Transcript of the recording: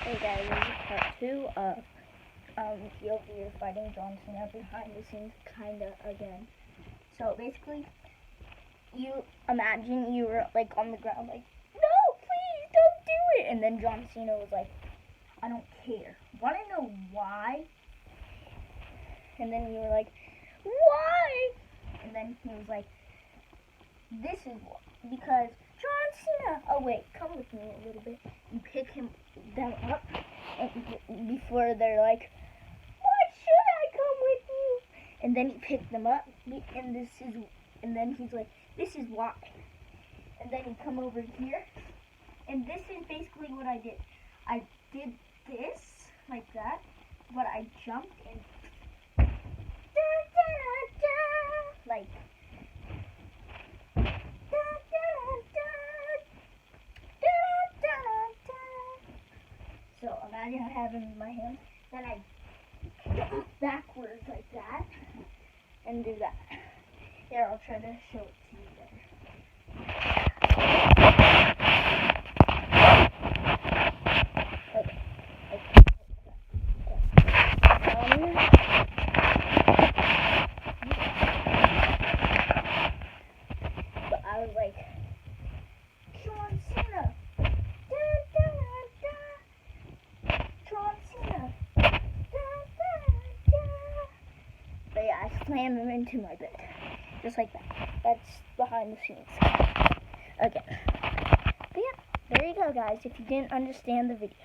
Hey guys, this is part 2 of POV fighting John Cena behind the scenes kinda again. So basically, you imagine you were like on the ground like, no, please don't do it, and then John Cena was like, I don't care. Wanna know why? And then you were like, why? And then he was like, this is why. Because John Cena. Oh wait, come with me a little bit. You pick them up, and before they're like, why should I come with you? And then you pick them up, and then he's like, this is why. And then you come over here, and this is basically what I did. I did this like that, but I jumped and like. So imagine I have him in my hand, then I jump backwards like that, and do that. Here, I'll try to show it to you better. But I was like, John Cena! But yeah, I slammed him into my bed. Just like that. That's behind the scenes. Okay. But yeah, there you go guys, if you didn't understand the video.